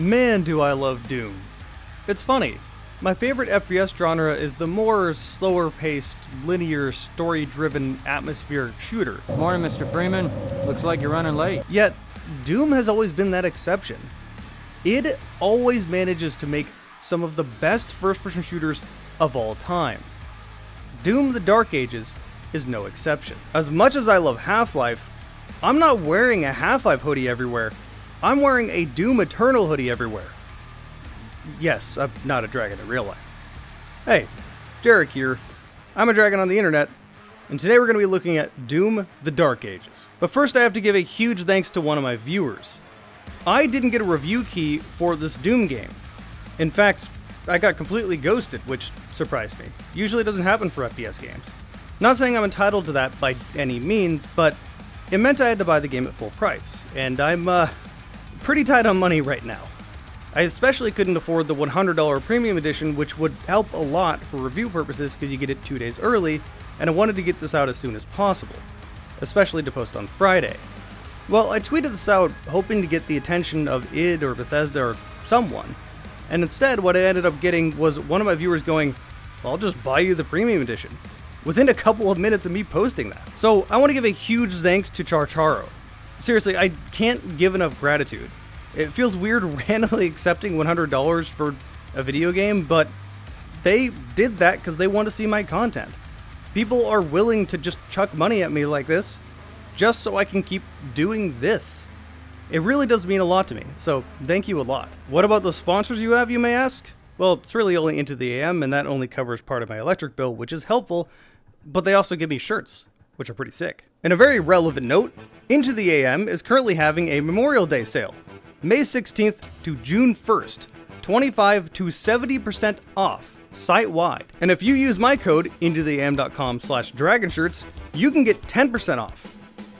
Man, do I love Doom. It's funny, my favorite FPS genre is the more slower-paced, linear, story-driven, atmospheric shooter. Morning, Mr. Freeman. Looks like you're running late. Yet, Doom has always been that exception. It always manages to make some of the best first-person shooters of all time. Doom: The Dark Ages is no exception. As much as I love Half-Life, I'm not wearing a Half-Life hoodie everywhere. I'm wearing a Doom Eternal hoodie everywhere. Yes, I'm not a dragon in real life. Hey, Jarek here. I'm a dragon on the internet, and today we're going to be looking at Doom: The Dark Ages. But first I have to give a huge thanks to one of my viewers. I didn't get a review key for this Doom game. In fact, I got completely ghosted, which surprised me. Usually it doesn't happen for FPS games. Not saying I'm entitled to that by any means, but it meant I had to buy the game at full price, and I'm pretty tight on money right now. I especially couldn't afford the $100 premium edition, which would help a lot for review purposes because you get it 2 days early, and I wanted to get this out as soon as possible, especially to post on Friday. Well, I tweeted this out hoping to get the attention of id or Bethesda or someone, and instead what I ended up getting was one of my viewers going, "I'll just buy you the premium edition," within a couple of minutes of me posting that. So I want to give a huge thanks to Charcharo. Seriously, I can't give enough gratitude. It feels weird randomly accepting $100 for a video game, but they did that because they want to see my content. People are willing to just chuck money at me like this, just so I can keep doing this. It really does mean a lot to me, so thank you a lot. What about the sponsors you have, you may ask? Well, it's really only IntoTheAM, and that only covers part of my electric bill, which is helpful, but they also give me shirts, which are pretty sick. And a very relevant note, IntoTheAM is currently having a Memorial Day sale. May 16th to June 1st, 25 to 70% off, site-wide. And if you use my code, IntoTheAM.com/dragonshirts, you can get 10% off.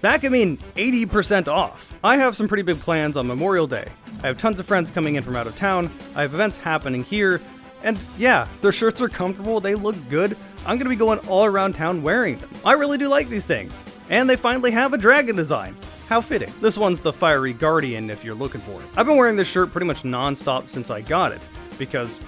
That could mean 80% off. I have some pretty big plans on Memorial Day. I have tons of friends coming in from out of town, I have events happening here, and yeah, their shirts are comfortable, they look good. I'm gonna be going all around town wearing them. I really do like these things. And they finally have a dragon design. How fitting. This one's the Fiery Guardian if you're looking for it. I've been wearing this shirt pretty much non-stop since I got it, because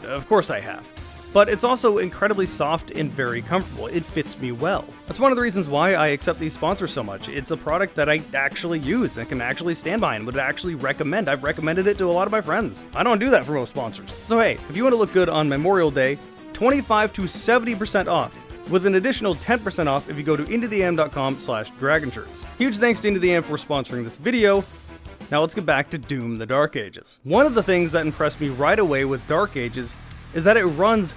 of course I have. But it's also incredibly soft and very comfortable. It fits me well. That's one of the reasons why I accept these sponsors so much. It's a product that I actually use and can actually stand by and would actually recommend. I've recommended it to a lot of my friends. I don't do that for most sponsors. So hey, if you want to look good on Memorial Day, 25 to 70% off, with an additional 10% off if you go to IntoTheAM.com/dragonshirts. Huge thanks to IntoTheAM for sponsoring this video. Now let's get back to Doom: The Dark Ages. One of the things that impressed me right away with Dark Ages is that it runs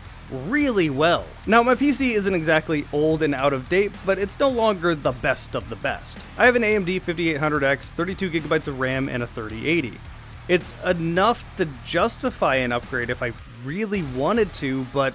really well. Now my PC isn't exactly old and out of date, but it's no longer the best of the best. I have an AMD 5800X, 32GB of RAM, and a 3080. It's enough to justify an upgrade if I really wanted to, but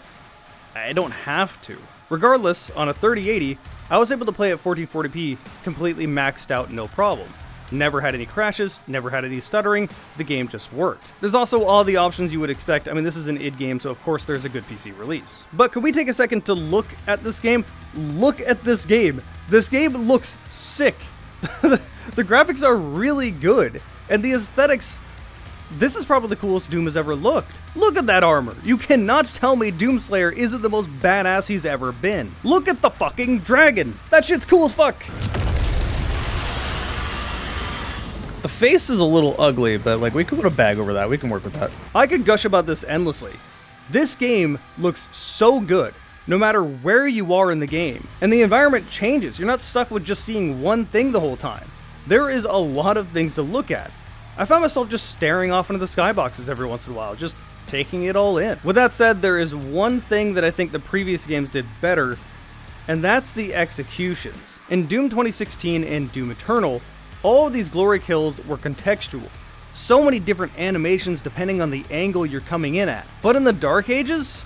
I don't have to. Regardless, on a 3080, I was able to play at 1440p completely maxed out, no problem. Never had any crashes, never had any stuttering, the game just worked. There's also all the options you would expect. I mean, this is an id game, so of course there's a good PC release. But could we take a second to look at this game? Look at this game. This game looks sick. The graphics are really good, and the aesthetics. This is probably the coolest Doom has ever looked. Look at that armor. You cannot tell me Doomslayer isn't the most badass he's ever been. Look at the fucking dragon. That shit's cool as fuck. The face is a little ugly, but like we could put a bag over that. We can work with that. I could gush about this endlessly. This game looks so good, no matter where you are in the game. And the environment changes. You're not stuck with just seeing one thing the whole time. There is a lot of things to look at. I found myself just staring off into the skyboxes every once in a while, just taking it all in. With that said, there is one thing that I think the previous games did better, and that's the executions. In Doom 2016 and Doom Eternal, all of these glory kills were contextual. So many different animations depending on the angle you're coming in at. But in the Dark Ages,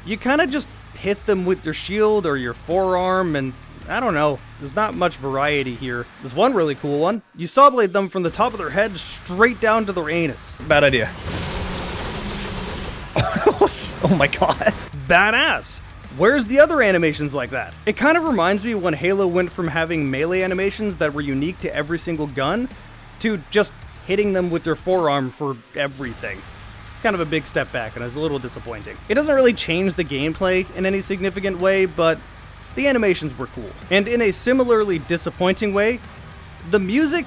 you kind of just hit them with your shield or your forearm, and I don't know, there's not much variety here. There's one really cool one. You sawblade them from the top of their head straight down to their anus. Bad idea. Oh my god. Badass. Where's the other animations like that? It kind of reminds me when Halo went from having melee animations that were unique to every single gun to just hitting them with your forearm for everything. It's kind of a big step back, and it's a little disappointing. It doesn't really change the gameplay in any significant way, but the animations were cool. And in a similarly disappointing way, the music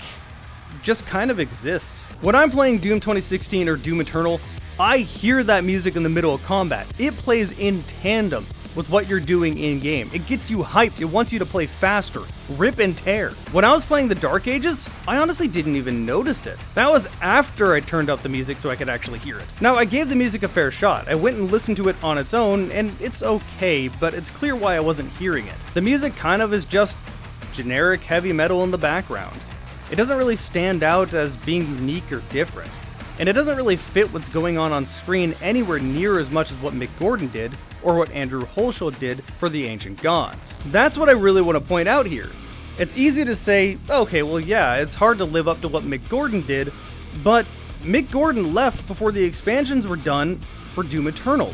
just kind of exists. When I'm playing Doom 2016 or Doom Eternal, I hear that music in the middle of combat. It plays in tandem with what you're doing in-game. It gets you hyped, it wants you to play faster, rip and tear. When I was playing the Dark Ages, I honestly didn't even notice it. That was after I turned up the music so I could actually hear it. Now, I gave the music a fair shot. I went and listened to it on its own, and it's okay, but it's clear why I wasn't hearing it. The music kind of is just generic heavy metal in the background. It doesn't really stand out as being unique or different. And it doesn't really fit what's going on screen anywhere near as much as what Mick Gordon did, or what Andrew Holsholt did for the Ancient Gods. That's what I really want to point out here. It's easy to say, okay, well yeah, it's hard to live up to what Mick Gordon did, but Mick Gordon left before the expansions were done for Doom Eternal.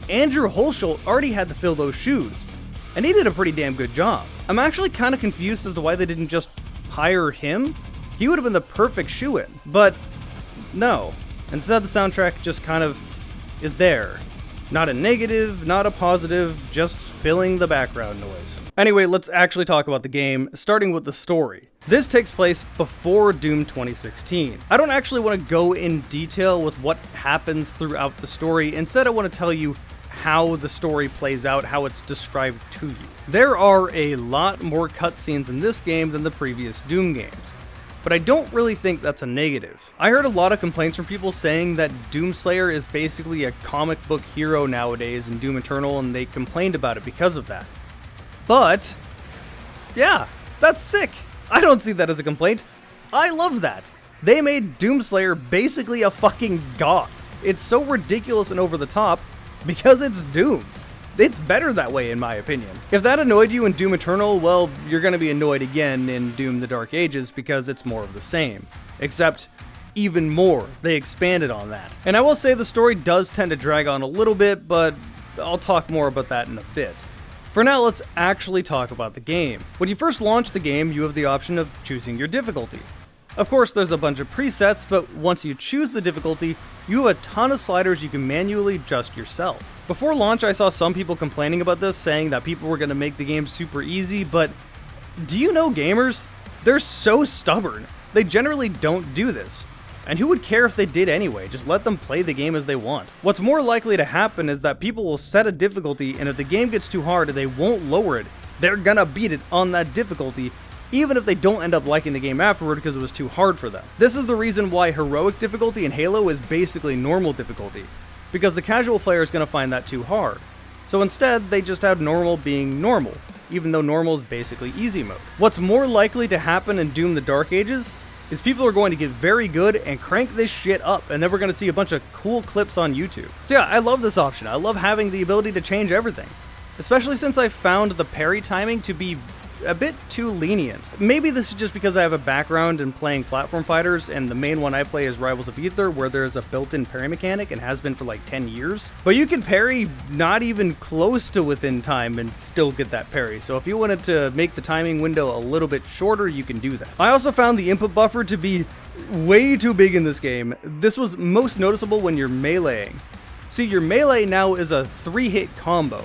Andrew Holsholt already had to fill those shoes, and he did a pretty damn good job. I'm actually kind of confused as to why they didn't just hire him. He would have been the perfect shoe-in, but no. Instead, the soundtrack just kind of is there. Not a negative, not a positive, just filling the background noise. Anyway, let's actually talk about the game, starting with the story. This takes place before Doom 2016. I don't actually want to go in detail with what happens throughout the story. Instead, I want to tell you how the story plays out, how it's described to you. There are a lot more cutscenes in this game than the previous Doom games, but I don't really think that's a negative. I heard a lot of complaints from people saying that Doomslayer is basically a comic book hero nowadays in Doom Eternal, and they complained about it because of that. But, yeah, that's sick. I don't see that as a complaint. I love that. They made Doomslayer basically a fucking god. It's so ridiculous and over the top because it's Doom. It's better that way, in my opinion. If that annoyed you in Doom Eternal, well, you're gonna be annoyed again in Doom the Dark Ages because it's more of the same. Except, even more. They expanded on that. And I will say the story does tend to drag on a little bit, but I'll talk more about that in a bit. For now, let's actually talk about the game. When you first launch the game, you have the option of choosing your difficulty. Of course, there's a bunch of presets, but once you choose the difficulty, you have a ton of sliders you can manually adjust yourself. Before launch, I saw some people complaining about this, saying that people were going to make the game super easy, but do you know gamers? They're so stubborn. They generally don't do this. And who would care if they did anyway? Just let them play the game as they want. What's more likely to happen is that people will set a difficulty, and if the game gets too hard and they won't lower it, they're gonna beat it on that difficulty, even if they don't end up liking the game afterward because it was too hard for them. This is the reason why heroic difficulty in Halo is basically normal difficulty, because the casual player is going to find that too hard. So instead, they just have normal being normal, even though normal is basically easy mode. What's more likely to happen in Doom the Dark Ages is people are going to get very good and crank this shit up, and then we're going to see a bunch of cool clips on YouTube. So yeah, I love this option. I love having the ability to change everything, especially since I found the parry timing to be a bit too lenient. Maybe this is just because I have a background in playing platform fighters, and the main one I play is Rivals of Aether, where there's a built-in parry mechanic and has been for like 10 years. But you can parry not even close to within time and still get that parry. So if you wanted to make the timing window a little bit shorter, you can do that. I also found the input buffer to be way too big in this game. This was most noticeable when you're meleeing. See, your melee now is a 3-hit combo.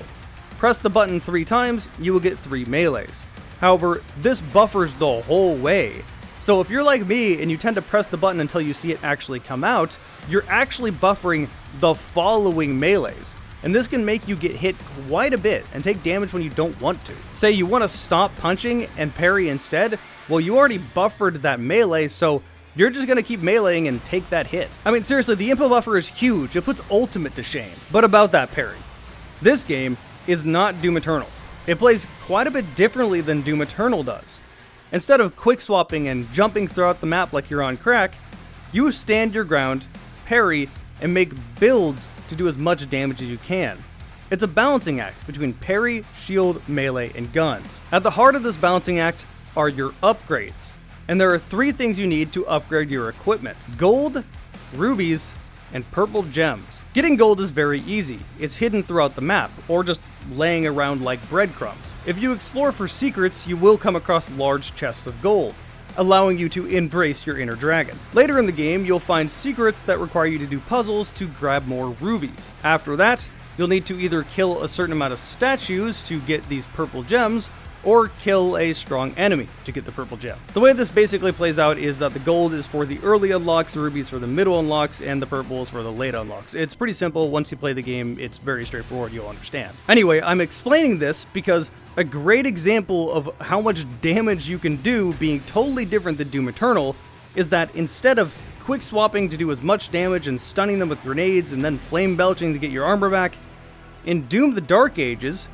Press the button 3 times, you will get 3 melees. However, this buffers the whole way. So if you're like me and you tend to press the button until you see it actually come out, you're actually buffering the following melees. And this can make you get hit quite a bit and take damage when you don't want to. Say you want to stop punching and parry instead, well, you already buffered that melee, so you're just going to keep meleeing and take that hit. I mean, seriously, the input buffer is huge. It puts Ultimate to shame. But about that parry, this game is not Doom Eternal. It plays quite a bit differently than Doom Eternal does. Instead of quick swapping and jumping throughout the map like you're on crack, you stand your ground, parry, and make builds to do as much damage as you can. It's a balancing act between parry, shield, melee, and guns. At the heart of this balancing act are your upgrades, and there are 3 things you need to upgrade your equipment: gold, rubies, and purple gems. Getting gold is very easy. It's hidden throughout the map, or just laying around like breadcrumbs. If you explore for secrets, you will come across large chests of gold. allowing you to embrace your inner dragon. Later in the game, you'll find secrets that require you to do puzzles to grab more rubies. After that, you'll need to either kill a certain amount of statues to get these purple gems, or kill a strong enemy to get the purple gem. The way this basically plays out is that the gold is for the early unlocks, the rubies for the middle unlocks, and the purple is for the late unlocks. It's pretty simple. Once you play the game, it's very straightforward. You'll understand. Anyway, I'm explaining this because a great example of how much damage you can do being totally different than Doom Eternal is that instead of quick swapping to do as much damage and stunning them with grenades and then flame belching to get your armor back, in Doom the Dark Ages,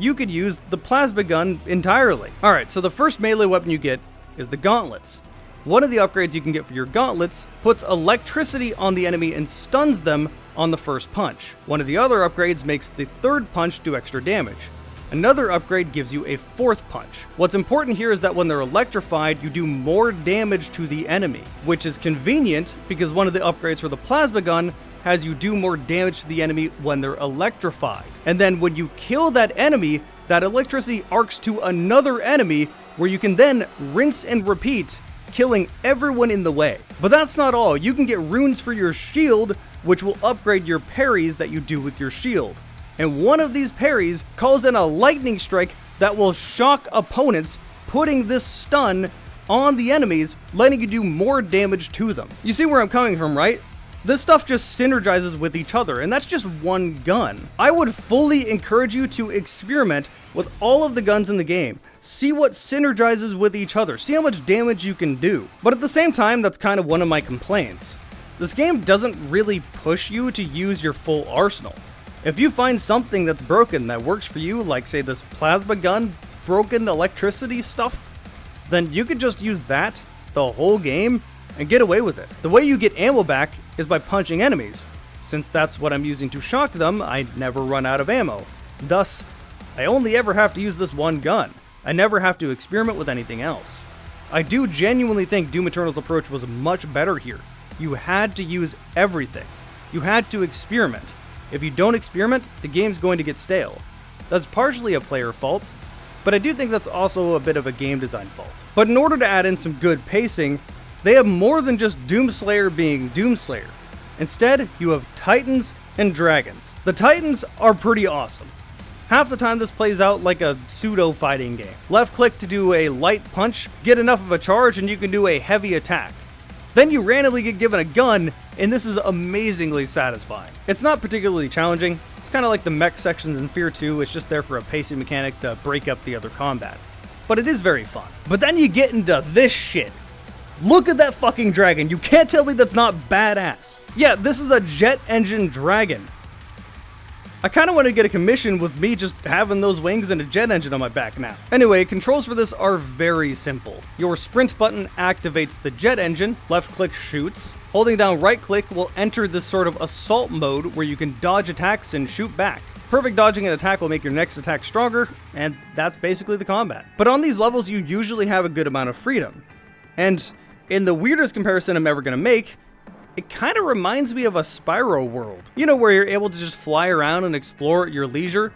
you could use the plasma gun entirely. Alright, so the first melee weapon you get is the gauntlets. One of the upgrades you can get for your gauntlets puts electricity on the enemy and stuns them on the first punch. One of the other upgrades makes the third punch do extra damage. Another upgrade gives you a fourth punch. What's important here is that when they're electrified, you do more damage to the enemy, which is convenient because one of the upgrades for the plasma gun has you do more damage to the enemy when they're electrified. And then when you kill that enemy, that electricity arcs to another enemy where you can then rinse and repeat, killing everyone in the way. But that's not all. You can get runes for your shield, which will upgrade your parries that you do with your shield. And one of these parries calls in a lightning strike that will shock opponents, putting this stun on the enemies, letting you do more damage to them. You see where I'm coming from, right? This stuff just synergizes with each other, and that's just one gun. I would fully encourage you to experiment with all of the guns in the game. See what synergizes with each other. See how much damage you can do. But at the same time, that's kind of one of my complaints. This game doesn't really push you to use your full arsenal. If you find something that's broken that works for you, like say this plasma gun, broken electricity stuff, then you could just use that the whole game and get away with it. The way you get ammo back is by punching enemies. Since that's what I'm using to shock them, I never run out of ammo. Thus, I only ever have to use this one gun. I never have to experiment with anything else. I do genuinely think Doom Eternal's approach was much better here. You had to use everything. You had to experiment. If you don't experiment, the game's going to get stale. That's partially a player fault, but I do think that's also a bit of a game design fault. But in order to add in some good pacing, they have more than just Doomslayer being Doomslayer. Instead, you have Titans and Dragons. The Titans are pretty awesome. Half the time this plays out like a pseudo-fighting game. Left click to do a light punch, get enough of a charge, and you can do a heavy attack. Then you randomly get given a gun, and this is amazingly satisfying. It's not particularly challenging. It's kind of like the mech sections in Fear 2, it's just there for a pacing mechanic to break up the other combat. But it is very fun. But then you get into this shit. Look at that fucking dragon. You can't tell me that's not badass. Yeah, this is a jet engine dragon. I kind of want to get a commission with me just having those wings and a jet engine on my back now. Anyway, controls for this are very simple. Your sprint button activates the jet engine, left click shoots. Holding down right click will enter this sort of assault mode where you can dodge attacks and shoot back. Perfect dodging an attack will make your next attack stronger, and that's basically the combat. But on these levels, you usually have a good amount of freedom. And in the weirdest comparison I'm ever going to make, it kind of reminds me of a Spyro world. You know, where you're able to just fly around and explore at your leisure,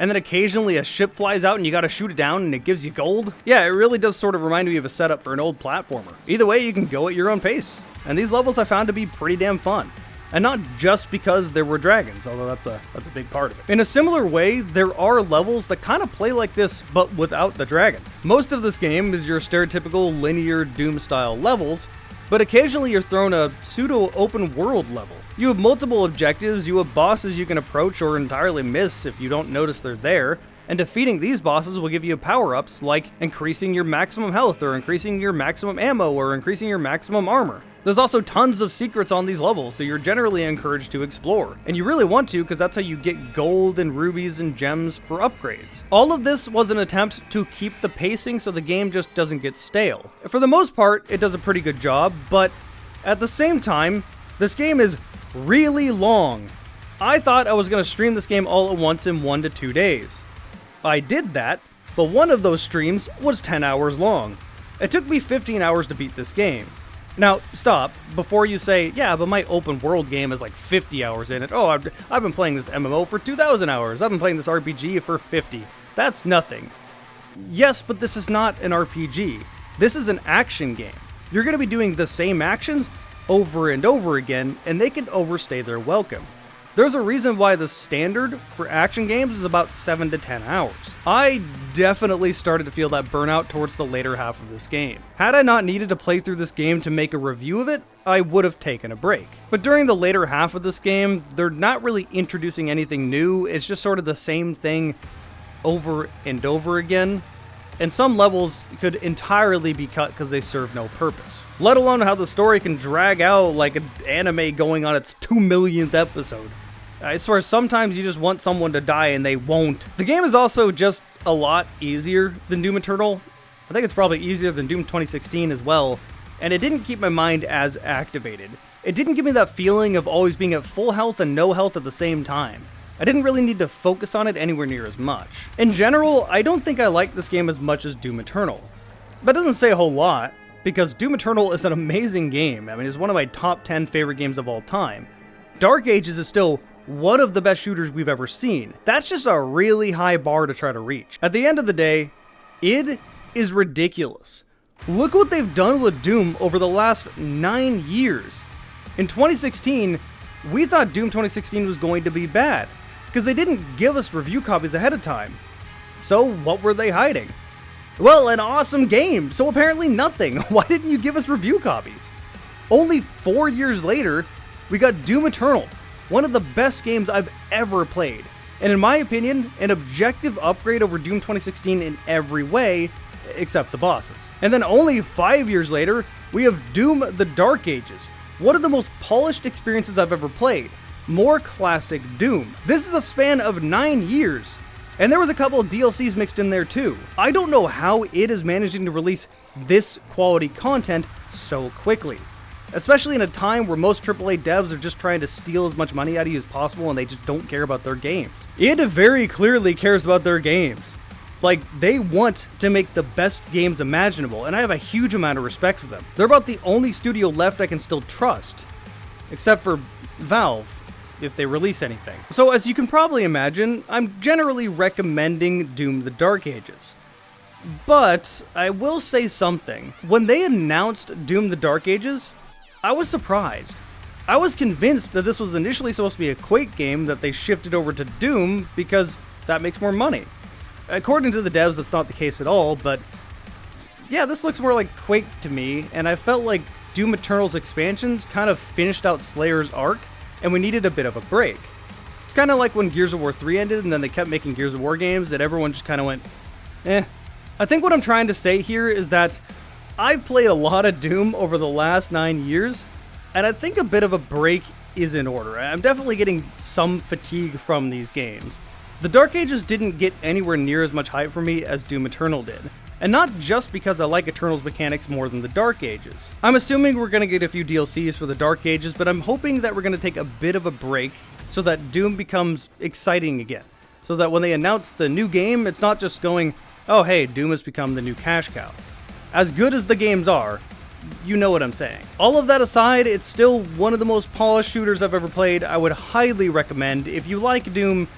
and then occasionally a ship flies out and you gotta shoot it down and it gives you gold? Yeah, it really does sort of remind me of a setup for an old platformer. Either way, you can go at your own pace. And these levels I found to be pretty damn fun. And not just because there were dragons, although that's a big part of it. In a similar way, there are levels that kind of play like this, but without the dragon. Most of this game is your stereotypical linear Doom-style levels, but occasionally you're thrown a pseudo-open world level. You have multiple objectives, you have bosses you can approach or entirely miss if you don't notice they're there, and defeating these bosses will give you power-ups like increasing your maximum health, or increasing your maximum ammo, or increasing your maximum armor. There's also tons of secrets on these levels, so you're generally encouraged to explore. And you really want to, because that's how you get gold and rubies and gems for upgrades. All of this was an attempt to keep the pacing so the game just doesn't get stale. For the most part, it does a pretty good job, but at the same time, this game is really long. I thought I was going to stream this game all at once in 1 to 2 days. I did that, but one of those streams was 10 hours long. It took me 15 hours to beat this game. Now, stop, before you say, yeah, but my open world game is like 50 hours in it. Oh, I've been playing this MMO for 2,000 hours. I've been playing this RPG for 50. That's nothing. Yes, but this is not an RPG. This is an action game. You're going to be doing the same actions over and over again, and they can overstay their welcome. There's a reason why the standard for action games is about 7 to 10 hours. I definitely started to feel that burnout towards the later half of this game. Had I not needed to play through this game to make a review of it, I would have taken a break. But during the later half of this game, they're not really introducing anything new, it's just sort of the same thing over and over again. And some levels could entirely be cut because they serve no purpose. Let alone how the story can drag out like an anime going on its 2 millionth episode. I swear sometimes you just want someone to die and they won't. The game is also just a lot easier than Doom Eternal. I think it's probably easier than Doom 2016 as well. And it didn't keep my mind as activated. It didn't give me that feeling of always being at full health and no health at the same time. I didn't really need to focus on it anywhere near as much. In general, I don't think I like this game as much as Doom Eternal. That doesn't say a whole lot, because Doom Eternal is an amazing game. I mean, it's one of my top 10 favorite games of all time. Dark Ages is still one of the best shooters we've ever seen. That's just a really high bar to try to reach. At the end of the day, id is ridiculous. Look what they've done with Doom over the last 9 years. In 2016, we thought Doom 2016 was going to be bad, because they didn't give us review copies ahead of time. So what were they hiding? Well, an awesome game, so apparently nothing. Why didn't you give us review copies? Only 4 years later, we got Doom Eternal, one of the best games I've ever played. And in my opinion, an objective upgrade over Doom 2016 in every way, except the bosses. And then only 5 years later, we have Doom The Dark Ages, one of the most polished experiences I've ever played. More classic Doom. This is a span of 9 years, and there was a couple of DLCs mixed in there too. I don't know how it is managing to release this quality content so quickly, especially in a time where most AAA devs are just trying to steal as much money out of you as possible and they just don't care about their games. It very clearly cares about their games. Like, they want to make the best games imaginable, and I have a huge amount of respect for them. They're about the only studio left I can still trust, except for Valve, if they release anything. So as you can probably imagine, I'm generally recommending Doom The Dark Ages. But I will say something. When they announced Doom The Dark Ages, I was surprised. I was convinced that this was initially supposed to be a Quake game that they shifted over to Doom because that makes more money. According to the devs, that's not the case at all, but yeah, this looks more like Quake to me, and I felt like Doom Eternal's expansions kind of finished out Slayer's arc, and we needed a bit of a break. It's kind of like when Gears of War 3 ended and then they kept making Gears of War games and everyone just kind of went, eh. I think what I'm trying to say here is that I've played a lot of Doom over the last 9 years, and I think a bit of a break is in order. I'm definitely getting some fatigue from these games. The Dark Ages didn't get anywhere near as much hype for me as Doom Eternal did. And not just because I like Eternal's mechanics more than the Dark Ages. I'm assuming we're going to get a few DLCs for the Dark Ages, but I'm hoping that we're going to take a bit of a break so that Doom becomes exciting again. So that when they announce the new game, it's not just going, oh hey, Doom has become the new cash cow. As good as the games are, you know what I'm saying. All of that aside, it's still one of the most polished shooters I've ever played. I would highly recommend, if you like Doom,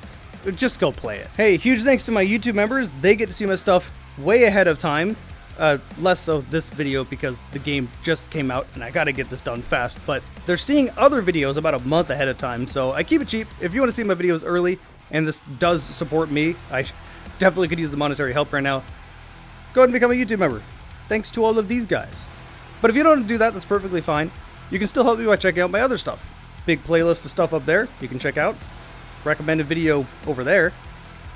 just go play it. Hey, huge thanks to my YouTube members. They get to see my stuff way ahead of time. Less so this video because the game just came out and I gotta get this done fast, but they're seeing other videos about a month ahead of time, so I keep it cheap. If you want to see my videos early, and this does support me, I definitely could use the monetary help right now, go ahead and become a YouTube member. Thanks to all of these guys. But if you don't want to do that, that's perfectly fine. You can still help me by checking out my other stuff. Big playlist of stuff up there you can check out. Recommended video over there.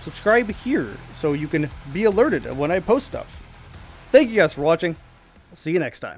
Subscribe here so you can be alerted of when I post stuff. Thank you guys for watching. I'll see you next time.